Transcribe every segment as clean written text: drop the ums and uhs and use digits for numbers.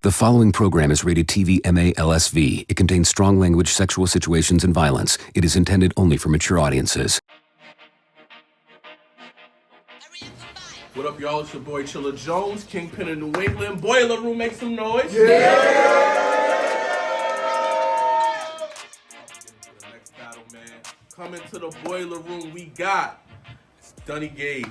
The following program is rated TV MA LSV. It contains strong language, sexual situations, and violence. It is intended only for mature audiences. What up, y'all? It's your boy Chilla Jones, Kingpin of New England. Boiler Room, make some noise. Yeah! Next battle, man. Coming to the Boiler Room, we got Dunny Gage.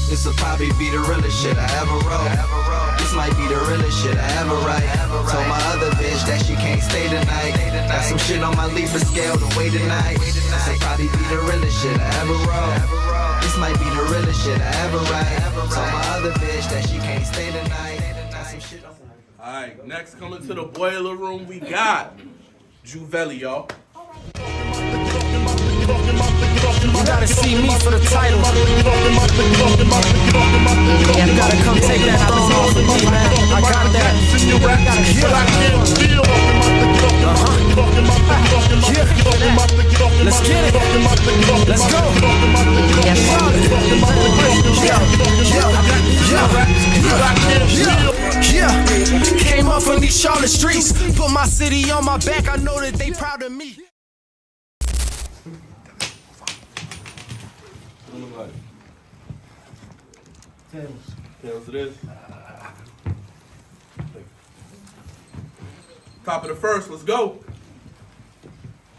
This'll probably be the realest shit I ever wrote. This might be the realest shit I ever write. Told my other bitch that she can't stay tonight. Got some shit on my Libra scale to wait tonight. This'll probably be the realest shit I ever wrote. This might be the realest shit I ever write. Told my other bitch that she can't stay tonight. Got some shit on my... Alright, next coming to the Boiler Room, we got Juvelli, y'all. You gotta see me for the title. You gotta come take that throne off of me, man. I got that. Let's get it. Let's go. Yeah. Came up from these Charlotte streets. Put my city on my back. I know that they proud of me. Tails it is. Top of the first, let's go.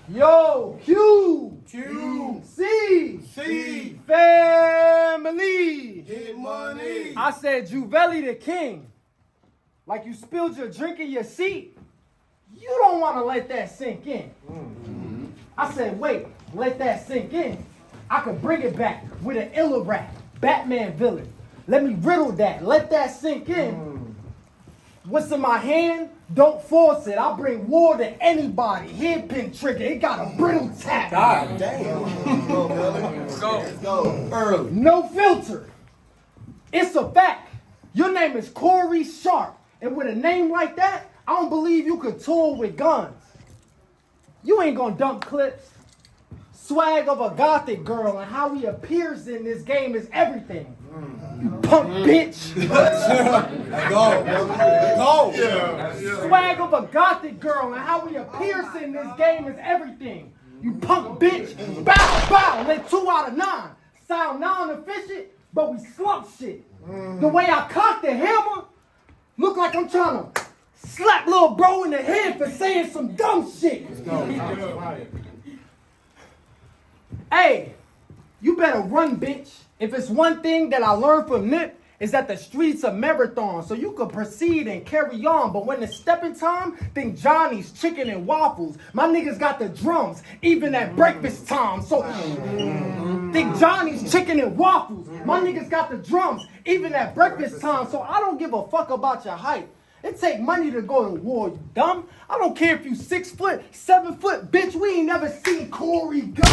Yo, Q, C, family. Get money. I said Juvelli Tha King. Like you spilled your drink in your seat. You don't want to let that sink in. I said, wait, let that sink in. I could bring it back with an illa rap, Batman villain. Let me riddle that, let that sink in. What's in my hand? Don't force it. I'll bring war to anybody. Hairpin trigger, it got a brittle tap. God damn. Let's go. Let's go. Early. No filter. It's a fact. Your name is Corey Sharp. And with a name like that, I don't believe you could tour with guns. You ain't gonna dump clips. Swag of a gothic girl and how he appears in this game is everything. You punk bitch. Go. Swag of a gothic girl and how he appears in this game is everything. You punk bitch. Bow, bow. Let 2 out of 9. Sound non-efficient, but we slump shit. The way I cock the hammer, look like I'm trying to slap little bro in the head for saying some dumb shit. Hey, you better run, bitch. If it's one thing that I learned from Nip, is that the streets are marathon, so you could proceed and carry on. But when it's stepping time, think Johnny's chicken and waffles. My niggas got the drums, even at breakfast time. So think Johnny's chicken and waffles. My niggas got the drums, even at breakfast time. So I don't give a fuck about your height. It take money to go to war, you dumb. I don't care if you 6 foot, 7 foot, bitch. We ain't never seen Corey gun.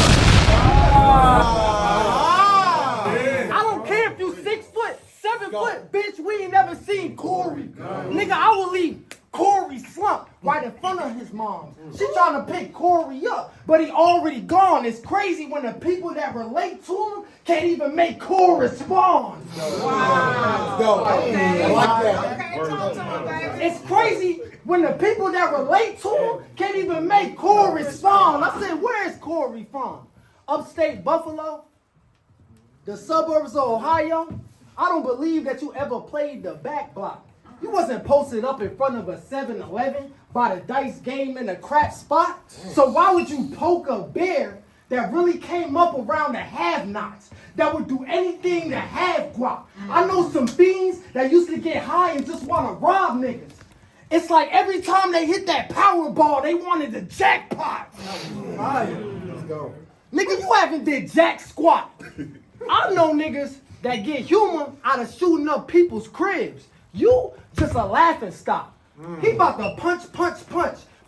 I don't care if you 6 foot, 7 foot, bitch. We ain't never seen Corey. Nigga, I will leave Corey slump right in front of his mom. She trying to pick Corey up, but he already gone. It's crazy when the people that relate to him can't even make correspond. Wow. Go. I like that. It's crazy when the people that relate to him can't even make correspond. I said, where's Corey from? Upstate Buffalo? The suburbs of Ohio? I don't believe that you ever played the back block. You wasn't posted up in front of a 7-Eleven by the dice game in a crap spot. So why would you poke a bear that really came up around the have-nots, that would do anything to have guap? I know some fiends that used to get high and just want to rob niggas. It's like every time they hit that Powerball, they wanted the jackpot. Let's go. Nigga, you haven't did jack squat. I know niggas that get humor out of shooting up people's cribs. You just a laughing stock. He about to punch.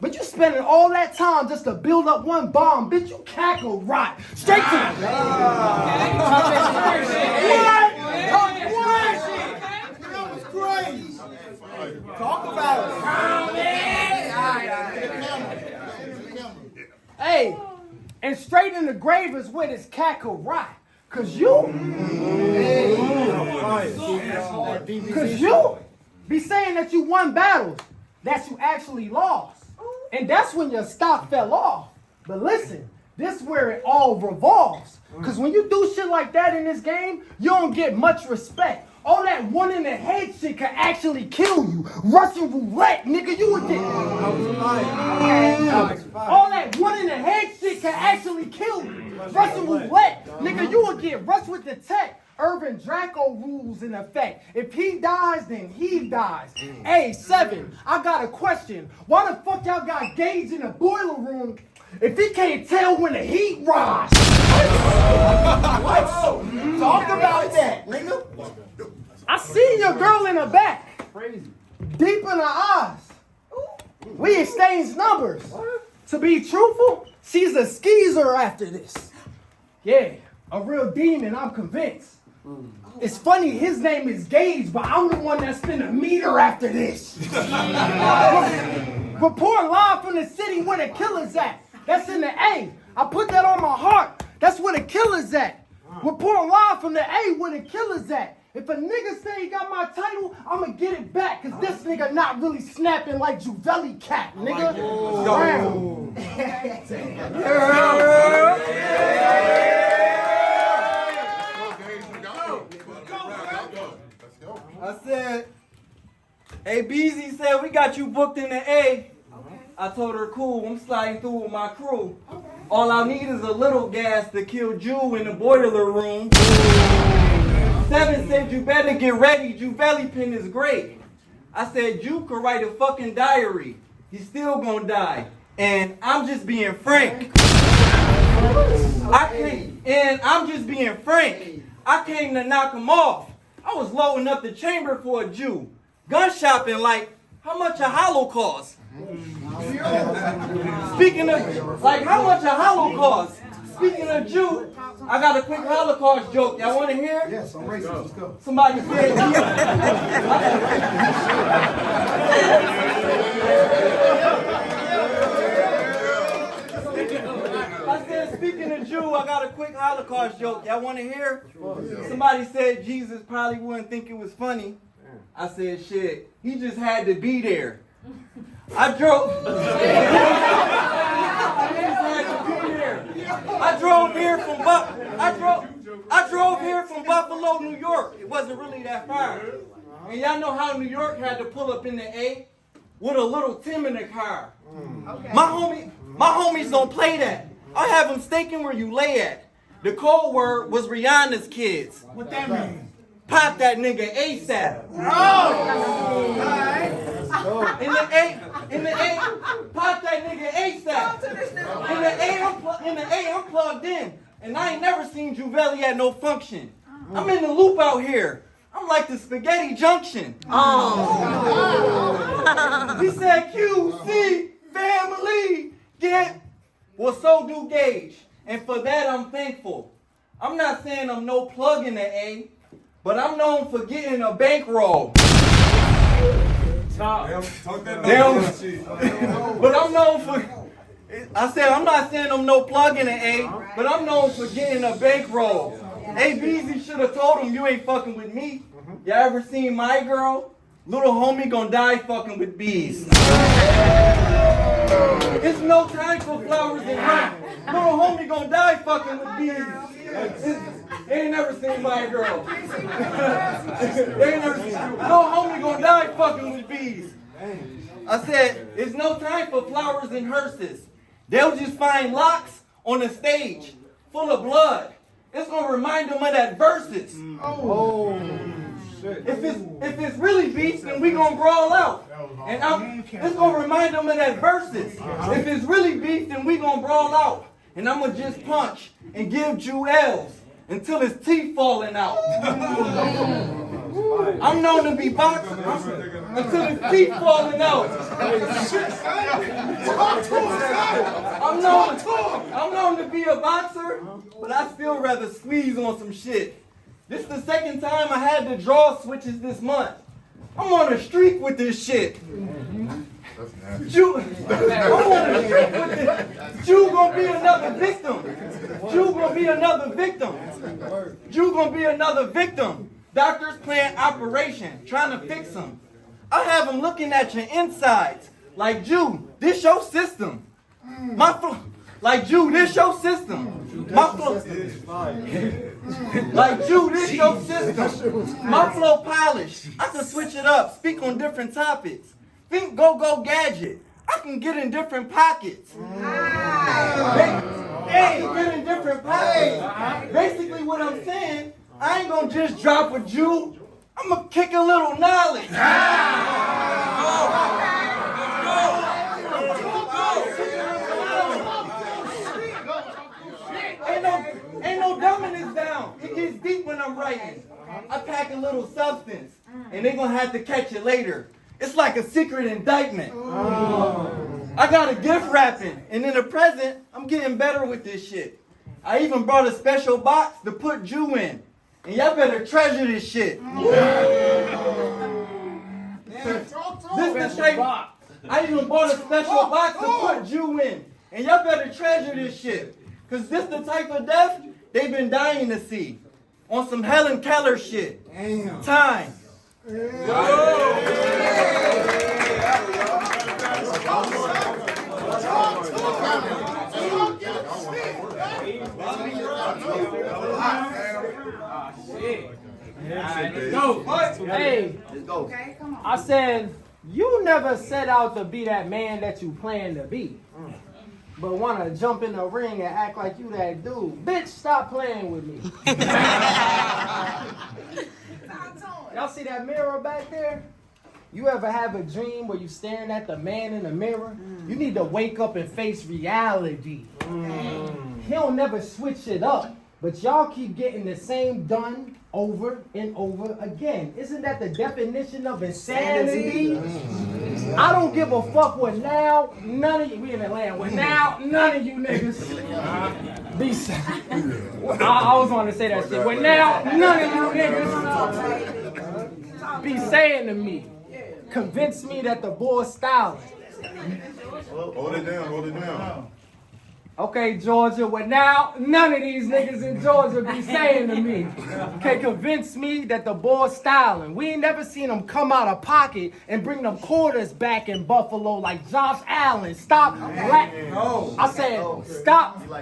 But you spending all that time just to build up one bomb, bitch. You cackle rot. Straight to the... That was crazy. Talk about it. Hey, And straight in the grave is where this cat could rot. Cause you be saying that you won battles that you actually lost. And that's when your stock fell off. But listen, this is where it all revolves. Because when you do shit like that in this game, you don't get much respect. All that one in the head shit can actually kill you. Russian roulette, nigga, you would get. All that one in the head shit can actually kill you. Russian roulette, nigga, you would get rushed with the tech. Urban Draco rules in effect. If he dies, then he dies. Hey, 7, I got a question. Why the fuck y'all got Gage in the boiler room if he can't tell when the heat rise? Talk about that, nigga. I seen your girl in the back. Crazy. Deep in her eyes. We exchanged numbers. To be truthful, she's a skeezer after this. Yeah, a real demon, I'm convinced. It's funny, his name is Gage, but I'm the one that spent a meter after this. Report live from the city where the killer's at. That's in the A. I put that on my heart. That's where the killer's at. Report live from the A where the killer's at. If a nigga say he got my title, I'ma get it back. Cause this nigga not really snapping like Juvelli Cat, nigga. I said, hey, BZ said we got you booked in the A. I told her, cool, I'm sliding through with my crew. All I need is a little gas to kill Jew in the boiler room. 7 said you better get ready, Juvelli pen is great. I said Jew could write a fucking diary. He's still gonna die. And I'm just being frank. I'm just being frank. I came to knock him off. I was loading up the chamber for a Jew. Gun shopping like, how much a hollow cost? Speaking of, like, how much a hollow cost? Speaking of Jew, I got a quick Holocaust joke. Y'all want to hear? Yes, I'm racist. Let's go. Somebody said, I said, speaking of Jew, I got a quick Holocaust joke. Y'all want to hear? Somebody said Jesus probably wouldn't think it was funny. I said, shit, he just had to be there. I drove here from Buffalo, New York. It wasn't really that far. And y'all know how New York had to pull up in the A with a little Tim in the car. My homies don't play that. I have them staking where you lay at. The code word was Rihanna's kids. What that mean? Pop that nigga ASAP. In the A, pop that nigga ASAP. In the A, I'm plugged in. And I ain't never seen Juvelli at no function. I'm in the loop out here. I'm like the spaghetti junction. He said, QC, family, get. Well, so do Gage. And for that, I'm thankful. I'm not saying I'm no plug in the A, but I'm known for getting a bankroll. But I'm known for, I said, I'm not saying I'm no plug in the A, but I'm known for getting a bankroll. Hey, BZ should have told him you ain't fucking with me. Y'all ever seen My Girl? Little homie gonna die fucking with bees. It's no time for flowers and rhyme. Little homie gonna die fucking with bees. They ain't never seen My Girl. They ain't never seen. No homie gonna die fucking with bees. I said, it's no time for flowers and hearses. They'll just find locks on the stage full of blood. It's gonna remind them of that verses. If it's really beef, then we gonna brawl out. And it's gonna remind them of that verses. If it's really beef, then we gonna brawl out. And I'm gonna just punch and give Jewels until his teeth falling out. I'm known to be boxing until his teeth falling out. I'm known to be a boxer, but I still rather squeeze on some shit. This is the second time I had to draw switches this month. I'm on a streak with this shit. I'm on a streak with this. Jew gonna be another victim. Jew gonna be another victim. Jew gonna be another victim. Doctors plan operation, trying to fix him. I have him looking at your insides. Like, Jew, this your system. My flow. Like, Jew, this your system. My flow. Like, Jew, this your system. My flow polished. I can switch it up, speak on different topics. Think go gadget. I can get in different pockets. Hey, get in different pockets. Basically what I'm saying, I ain't gonna just drop a Jew. I'm gonna kick a little knowledge. Ain't no dumbing this down. It gets deep when I'm writing. I pack a little substance, and they gonna have to catch it later. It's like a secret indictment. I got a gift wrapping, and in the present, I'm getting better with this shit. I even brought a special box to put Jew in. And y'all better treasure this shit. This is type. I even bought a special box to put Jew in. And y'all better treasure this shit. Cause this the type of death they've been dying to see. On some Helen Keller shit. Time. Hey, I said, you never set out to be that man that you plan to be. But want to jump in the ring and act like you that dude. Bitch, stop playing with me. Y'all see that mirror back there? You ever have a dream where you staring at the man in the mirror? You need to wake up and face reality. He'll never switch it up. But y'all keep getting the same done over and over again. Isn't that the definition of insanity? I don't give a fuck what now none of you, we in Atlanta, what now none of you niggas be saying. I always want to say that shit. What now none of you niggas be saying to me. Convince me that the boy's styling. Hold it down. Okay, Georgia, what now none of these niggas in Georgia be saying to me. Okay, convince me that the boy's styling. We ain't never seen him come out of pocket and bring them quarters back in Buffalo like Josh Allen. Stop lacking. I said,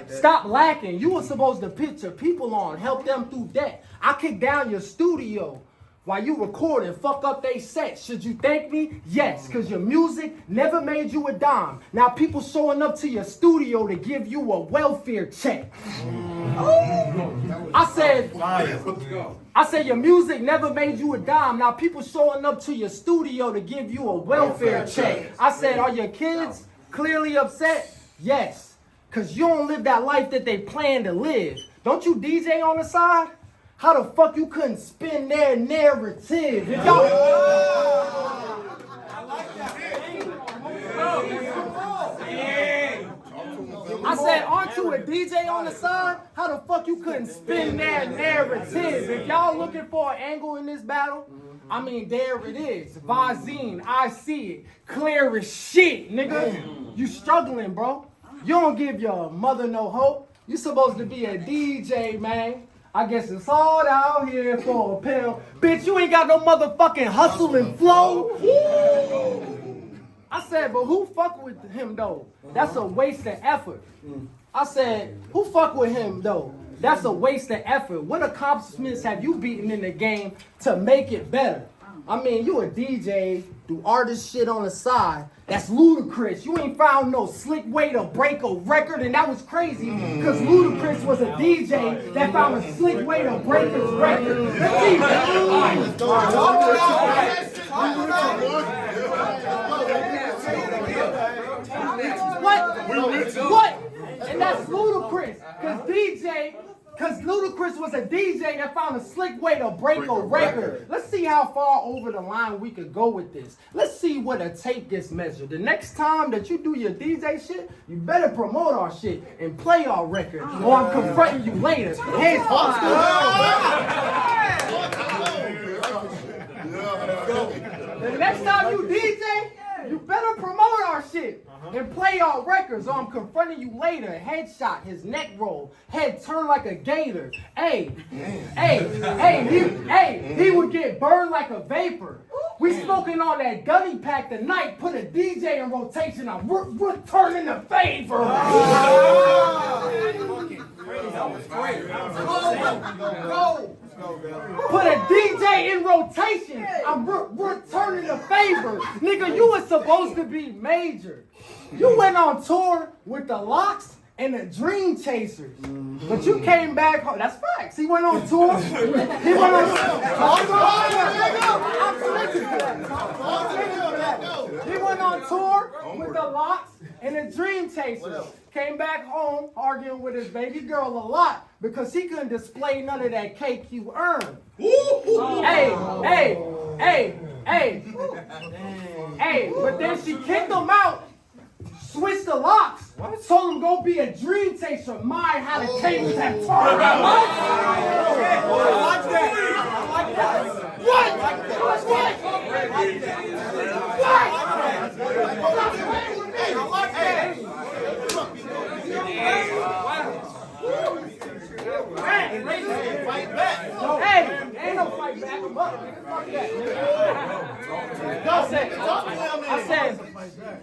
stop lacking. You were supposed to picture people on, help them through that. I kicked down your studio while you record and fuck up they set. Should you thank me? Yes, because your music never made you a dime. Now people showing up to your studio to give you a welfare check. I said your music never made you a dime. Now people showing up to your studio to give you a welfare check. I said, are your kids clearly upset? Yes, because you don't live that life that they plan to live. Don't you DJ on the side? How the fuck you couldn't spin their narrative? If y'all... I said, aren't you a DJ on the side? How the fuck you couldn't spin their narrative? If y'all looking for an angle in this battle, I mean, there it is. Vazine, I see it. Clear as shit, nigga. You struggling, bro. You don't give your mother no hope. You supposed to be a DJ, man. I guess it's hard out here for a pill. Bitch, you ain't got no motherfucking hustle and flow. I said, but who fuck with him though? That's a waste of effort. I said, who fuck with him though? That's a waste of effort. What accomplishments have you beaten in the game to make it better? I mean, you a DJ, do artist shit on the side. That's ludicrous. You ain't found no slick way to break a record, and that was crazy, because Ludacris was a DJ that found a slick way to break his record. Let's see. What? And that's ludicrous, because Ludacris was a DJ that found a slick way to break a record. Let's see how far over the line we could go with this. Let's see what a tape gets measured. The next time that you do your DJ shit, you better promote our shit and play our record, or I'm confronting you later. Hands off. The next time you DJ, you better promote our shit. and play our records, or I'm confronting you later. Headshot, his neck roll, head turned like a gator. Hey, he would get burned like a vapor. We smoking on that Dunny pack tonight, put a DJ in rotation, I'm returning the favor. Put a DJ in rotation, I'm returning the favor. Nigga, you was supposed to be major. You went on tour with the Locks and the Dream Chasers, but you came back home. That's facts. He went on tour. He went on tour with the Locks and the Dream Chasers. Came back home arguing with his baby girl a lot because he couldn't display none of that cake you earned. Hey, but then she kicked him out. Switched the Locks. Told him go be a dream chaser. Mind how the tables have turned. I like that. What? Hey, ain't no fight back.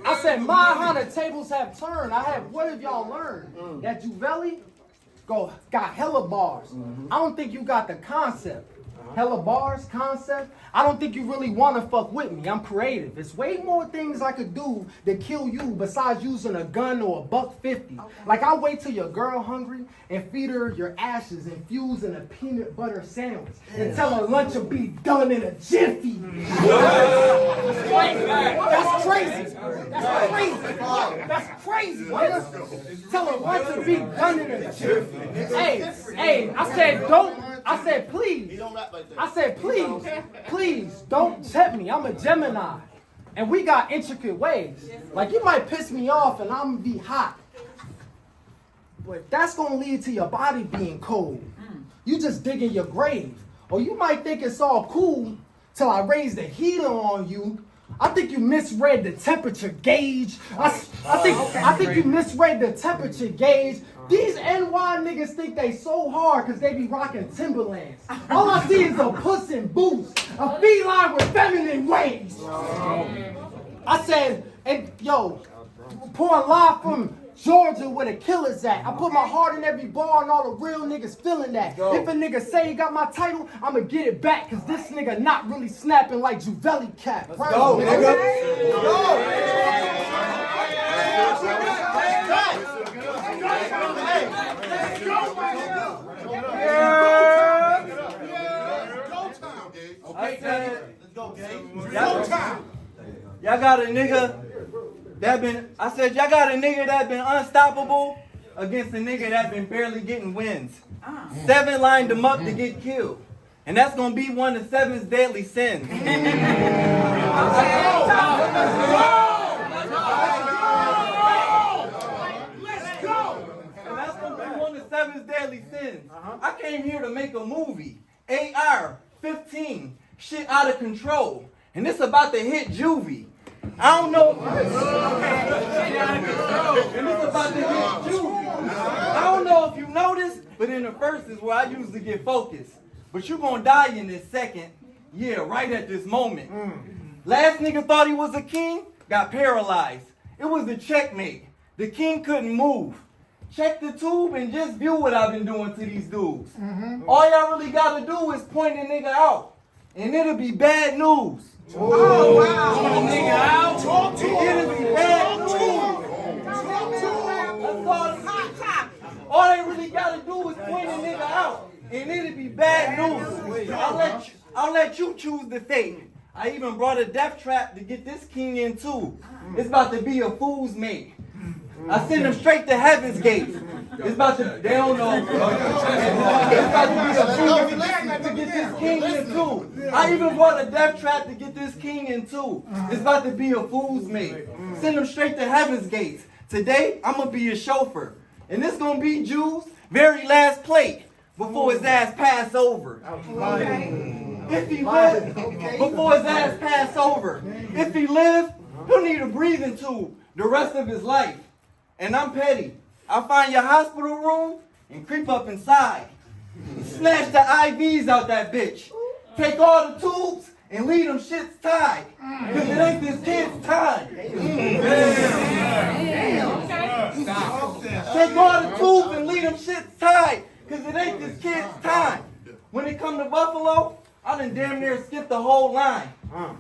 I said, my how the tables have turned. What have y'all learned? That Juvelli got hella bars. I don't think you got the concept. Hella bars, concept. I don't think you really want to fuck with me. I'm creative. There's way more things I could do to kill you besides using a gun or a $1.50. Like I'll wait till your girl hungry and feed her your ashes infused in a peanut butter sandwich and tell her lunch will be done in a jiffy. That's crazy. That's crazy. Tell her lunch will be done in a jiffy. Hey, I said please. I said please don't tempt me. I'm a Gemini. And we got intricate ways. Like you might piss me off and I'm gonna be hot. But that's gonna lead to your body being cold. You just digging your grave. Or you might think it's all cool till I raise the heater on you. I think you misread the temperature gauge. I think you misread the temperature gauge. These NY niggas think they so hard because they be rocking Timberlands. All I see is a puss in boots, a feline with feminine waves. I said, and yo, pouring live from Georgia where the killers at. I put my heart in every bar and all the real niggas feeling that. If a nigga say he got my title, I'ma get it back because this nigga not really snapping like Juvelli Cap. Right? Go, nigga. Y'all got a nigga that been unstoppable against a nigga that been barely getting wins. 7 lined him up to get killed. And that's gonna be one of 7's deadly sins. And that's gonna be one of 7's deadly sins. I came here to make a movie. AR-15. Shit out of control. And it's about to hit juvie. I don't know. And it's about to hit juvie. I don't know if you noticed, but in the first is where I usually get focused. But you gonna die in this second. Yeah, right at this moment. Last nigga thought he was a king, got paralyzed. It was a checkmate. The king couldn't move. Check the tube and just view what I've been doing to these dudes. All y'all really gotta do is point a nigga out. And it'll be bad news. Oh, wow. Point a nigga out. It'll be bad news. That's all they really gotta do is point a nigga out. And it'll be bad news. I'll let you choose the fate. I even brought a death trap to get this king in too. It's about to be a fool's mate. I send them straight to heaven's gate. It's about to, they don't know. It's about to be a fool's mate to get this king in too. I even brought a death trap to get this king in too. It's about to be a fool's mate. Send them straight to heaven's gates. Today, I'm gonna be your chauffeur. And this gonna be Jew's very last plate before his ass pass over. If he live, before his ass pass over. If he live, he'll need a breathing tube. the rest of his life. And I'm petty. I find your hospital room and creep up inside. Snatch the IVs out that bitch. Take all the tubes and leave them shits tied. Cause it ain't this kid's time. Take all the tubes and leave them shits tied. Cause it ain't this kid's time. When it come to Buffalo, I done damn near skipped the whole line.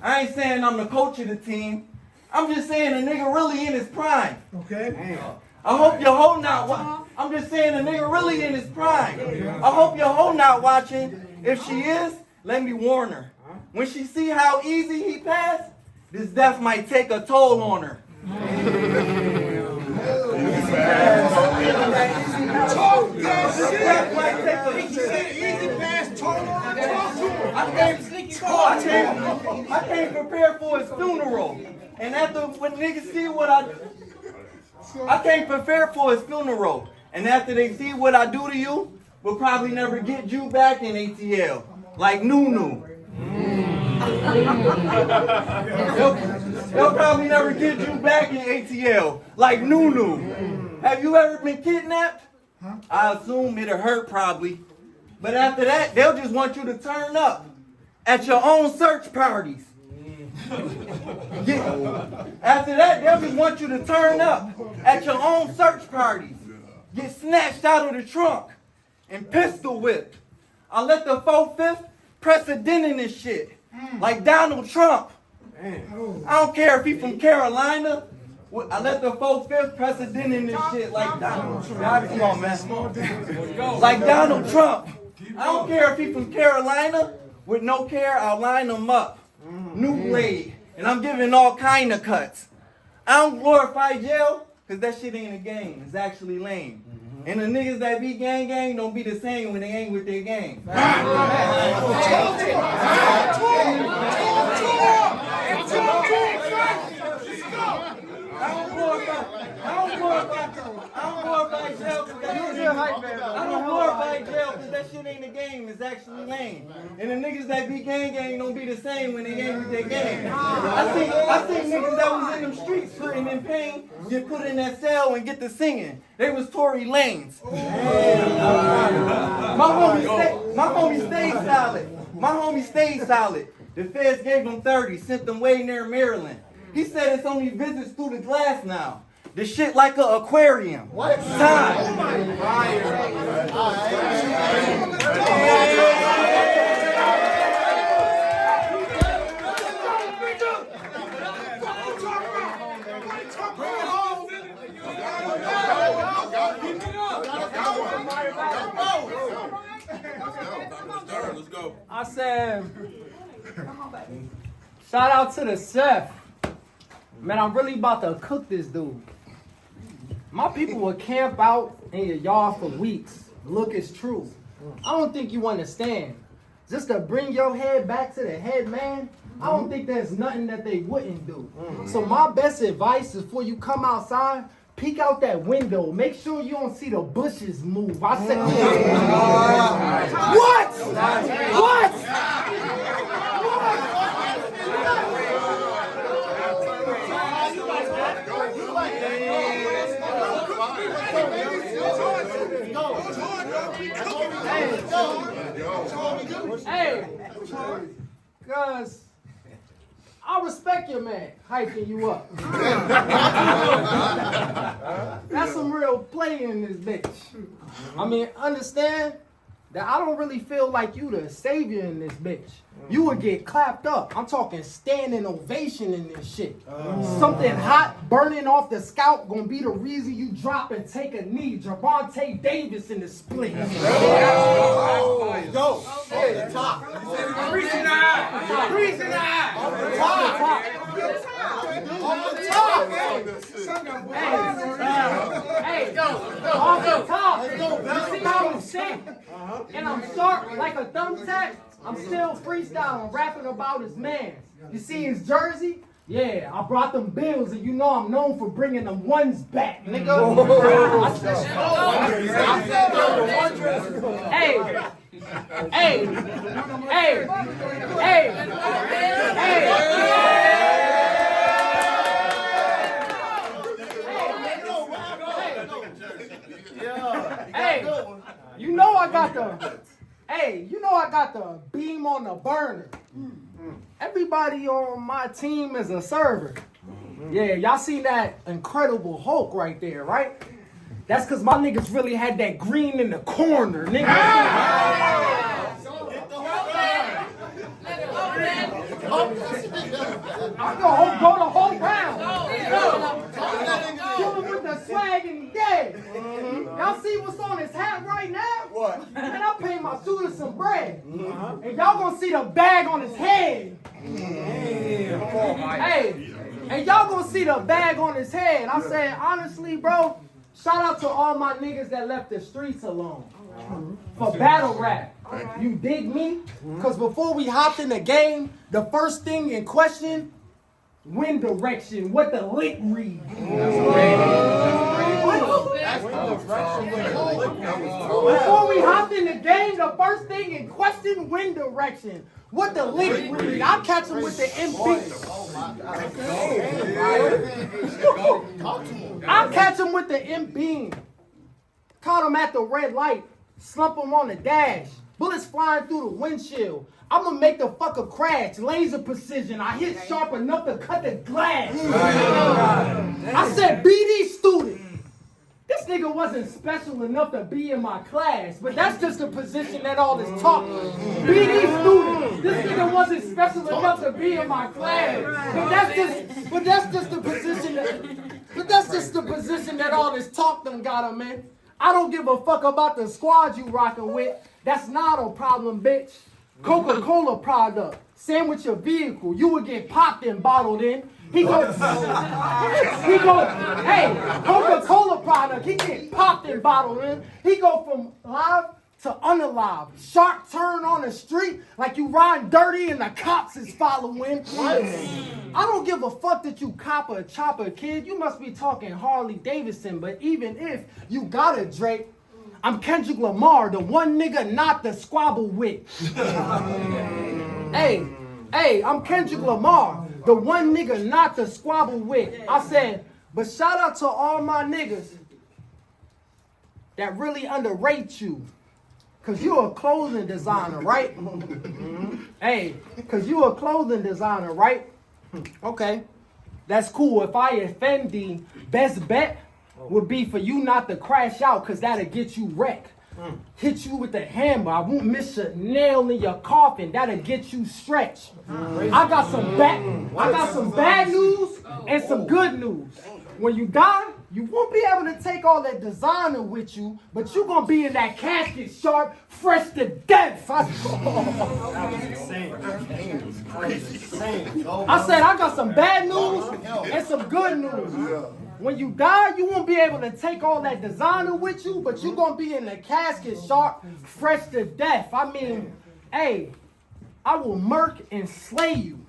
I ain't saying I'm the coach of the team. I'm just saying a nigga really in his prime. Okay. I hope your hoe not I'm just saying a nigga really in his prime. I hope your hoe not watching. If she is, let me warn her. When she see how easy he passed, this death might take a toll on her. I came prepared for his funeral. And after when niggas see what I came prepared for his funeral. And after they see what I do to you, we'll probably never get you back in ATL. Like Nunu. They'll probably never get you back in ATL. Like Nunu. Have you ever been kidnapped? I assume it'll hurt probably. But after that, they'll just want you to turn up at your own search parties. After that, they'll just want you to turn up at your own search parties. Get snatched out of the trunk and pistol whipped. I let the 4/5 press a dent in this shit. Like Donald Trump. I don't care if he from Carolina. I let the 4/5 press a dent in this shit like Donald Trump. Come on, man. Like Donald Trump. I don't care if he from Carolina. With no care, I'll line him up. New blade. And I'm giving all kind of cuts. I don't glorify jail, because that shit ain't a game. It's actually lame. And the niggas that be gang don't be the same when they ain't with their gang. I don't glorify jail because that shit ain't a game. It's actually lame. And the niggas that be gang don't be the same when they ain't with their gang. I seen niggas that was in them streets putting in pain get put in that cell and get to singing. They was Tory Lanez. My homie stayed solid. My homie stayed solid. The feds gave him 30, sent them way near Maryland. He said it's only visits through the glass now. The shit like an aquarium. What? Time. Let's go. I said, shout out to the chef. Man, I'm really about to cook this dude. My people will camp out in your yard for weeks. Look, it's true. I don't think you understand. Just to bring your head back to the head man, I don't think there's nothing that they wouldn't do. So my best advice is before you come outside, peek out that window. Make sure you don't see the bushes move. I said, what? Hey, cause I respect your man hyping you up. That's some real play in this bitch. I mean, understand that I don't really feel like you the savior in this bitch. You would get clapped up. I'm talking standing ovation in this shit. Something hot burning off the scalp gonna be the reason you drop and take a knee. Javante Davis in the split. Go. Hey, top. Grease in the eye. Grease in the eye. On the top. On the top. Hey, off the top. You see how I'm sick? And I'm sharp like a thumbtack. I'm still freestyling, rapping about his man. You see his jersey? Yeah, I brought them bills, and you know I'm known for bringing them ones back, nigga. Hey. got the beam on the burner. Everybody on my team is a server. Yeah, y'all see that Incredible Hulk right there, right? That's because my niggas really had that green in the corner, nigga. I go the whole round. Kill him with the swag and he dead. Y'all see what's on his hat right now? What? Man, I paid my suitor some bread. And y'all gonna see the bag on his head. Hey, and y'all gonna see the bag on his head. I said, honestly, bro, shout out to all my niggas that left the streets alone. For battle rap. You dig me? Because before we hopped in the game, the first thing in question, wind direction, what the lick read. Before we hopped in the game, the first thing in question, wind direction. What the lick read. I catch him with the MP. I catch him with the MP. Caught him at the red light. Slump him on the dash. Bullets flying through the windshield. I'm gonna make the fucker crash. Laser precision. I hit sharp enough to cut the glass. I said, BD student. This nigga wasn't special enough to be in my class, but that's just the position that all this talk. BD student. This nigga wasn't special enough to be in my class, but that's just the position that all this talk done got him in. I don't give a fuck about the squad you rockin' with. That's not a problem, bitch. Coca-Cola product. Sandwich your vehicle. You would get popped and bottled in. He goes, hey, Coca-Cola product. He get popped and bottled in. He go from live to unalive. Sharp turn on the street like you riding dirty and the cops is following. I don't give a fuck that you cop a chopper, kid. You must be talking Harley Davidson. But even if you got a Drake, I'm Kendrick Lamar, the one nigga not to squabble with. Hey, I'm Kendrick Lamar, the one nigga not to squabble with. I said, but shout out to all my niggas that really underrate you. Cause you're a clothing designer, right? Hey, cause you're a clothing designer, right? Okay, that's cool. If I offend thee, best bet would be for you not to crash out, cause that'll get you wrecked. Hit you with the hammer. I won't miss a nail in your coffin. That'll get you stretched. I got some bad news and some good news. When you die, you won't be able to take all that designer with you, but you're gonna be in that casket sharp, fresh to death. I said I got some bad news and some good news. When you die, you won't be able to take all that designer with you, but you're going to be in the casket sharp, fresh to death. I mean, hey, I will murk and slay you.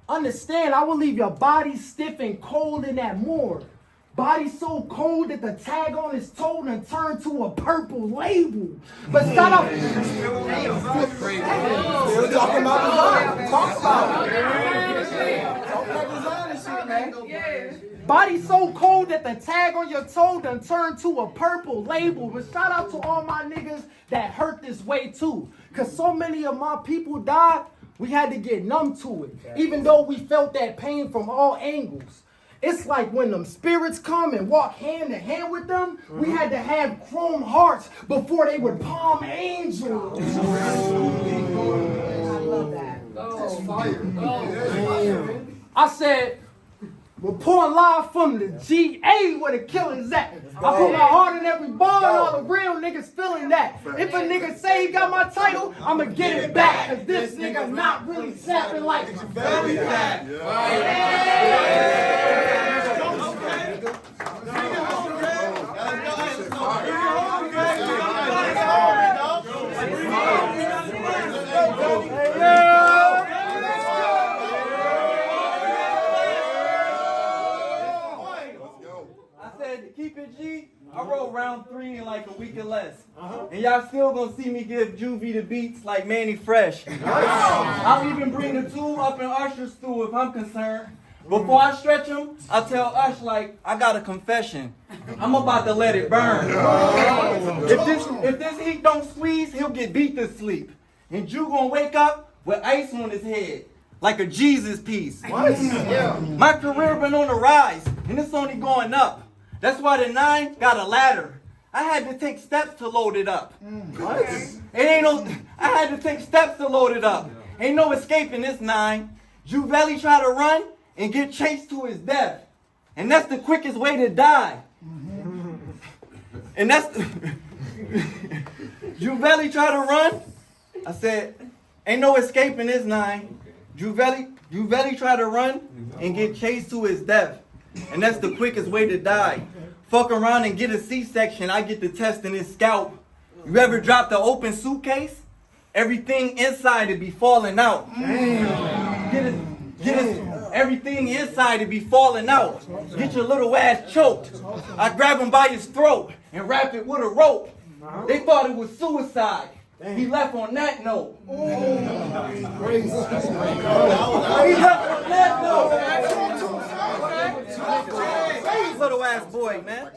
Understand, I will leave your body stiff and cold in that morgue. Body so cold that the tag on his toe and turn to a purple label. But shout out. Still talking about design. Talk about it. Talk about design and shit, man. Body so cold that the tag on your toe done turned to a purple label. But shout out to all my niggas that hurt this way too. Cause so many of my people died, we had to get numb to it. Even though we felt that pain from all angles. It's like when them spirits come and walk hand in hand with them, we had to have chrome hearts before they would palm angels. I love that. That's fire. I said, we're pouring live from the GA where the killer's at. I put my heart in every bar and all the real niggas feeling that. If a nigga say he got my title, I'ma get it back. Cause this nigga not really snapping like Juvelli Tha Keep it G, I roll round 3 in like a week or less. And y'all still gonna see me give Juvie the beats like Manny Fresh. I'll even bring the tool up in Usher's stool if I'm concerned. Before I stretch him, I tell Ush, like, I got a confession. I'm about to let it burn. If this heat don't squeeze, he'll get beat to sleep. And Jew gonna wake up with ice on his head, like a Jesus piece. What? Yeah. My career been on the rise, and it's only going up. That's why the 9 got a ladder. I had to take steps to load it up. What? I had to take steps to load it up. Ain't no escaping this 9. Juvelli tried to run and get chased to his death. And that's the quickest way to die. And that's... Juvelli tried to run. I said, ain't no escaping this 9. Juvelli tried to run and get chased to his death. And that's the quickest way to die. Fuck around and get a C-section, I get the test in his scalp. You ever dropped the open suitcase? Everything inside to be falling out. Everything inside to be falling out. Get your little ass choked. I grab him by his throat and wrap it with a rope. They thought it was suicide. He left on that note. He left on that note. Little ass boy, man.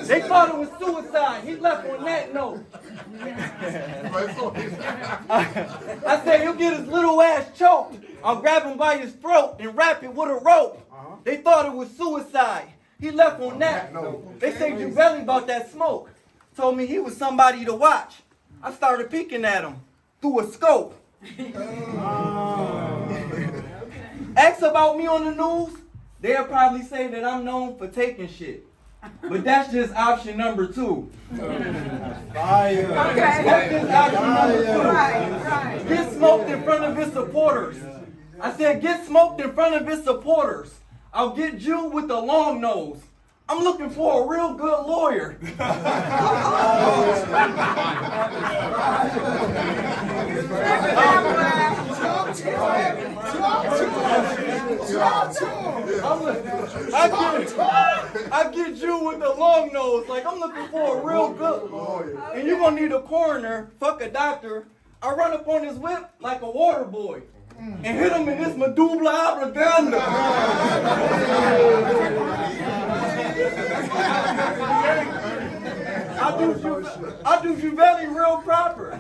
They thought it was suicide. He left on that note. I said he'll get his little ass choked. I'll grab him by his throat and wrap it with a rope. They thought it was suicide. He left on that note. They say Juvelli about that smoke. Told me he was somebody to watch. I started peeking at him through a scope. Ask about me on the news, they'll probably say that I'm known for taking shit. But that's just option number 2. Fire. That's just option number 2. Get smoked in front of his supporters. I said get smoked in front of his supporters. I'll get Jew with the long nose. I'm looking for a real good lawyer. I get you with the long nose. Like, I'm looking for a real good lawyer. And you're going to need a coroner, fuck a doctor. I run up on his whip like a water boy. And hit him in this medulla oblongata. I do Juvelli real proper.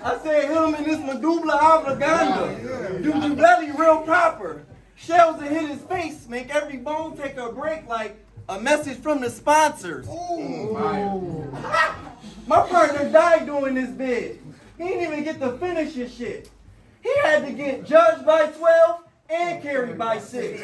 I said hit him in this medulla oblongata. Do Juvelli real proper. Shells that hit his face make every bone take a break like a message from the sponsors. My partner died doing this bid. He didn't even get to finish his shit. He had to get judged by 12 and carried by 6.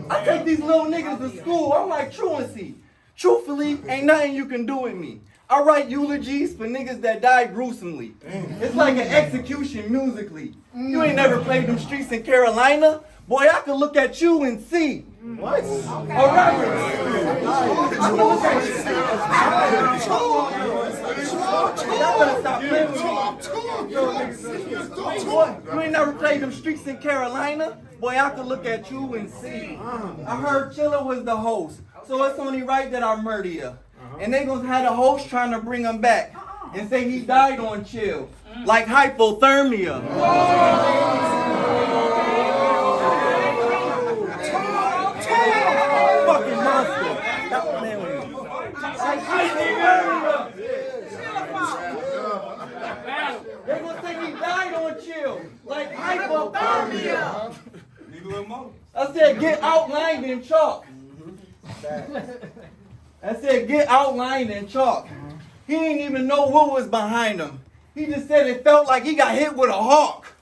I take these little niggas to school. I'm like truancy. Truthfully, ain't nothing you can do with me. I write eulogies for niggas that died gruesomely. It's like an execution musically. You ain't never played them streets in Carolina? Boy, I could look at you and see. What? Okay. All right. Y'all better stop playing with me. Boy, you ain't never played them streets in Carolina? Boy, I could look at you and see. I heard Chilla was the host, so it's only right that I murder you. And they gonna have the host trying to bring him back and say he died on chill, like hypothermia. Fucking monster. That man was like hypothermia. They gonna say he died on chill, like hypothermia. I said get outlined in chalk. I said get outlined in chalk. He didn't even know what was behind him. He just said it felt like he got hit with a hawk.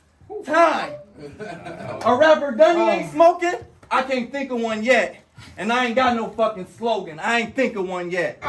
Time. A rapper Dunny ain't smoking? I can't think of one yet. And I ain't got no fucking slogan. I ain't think of one yet.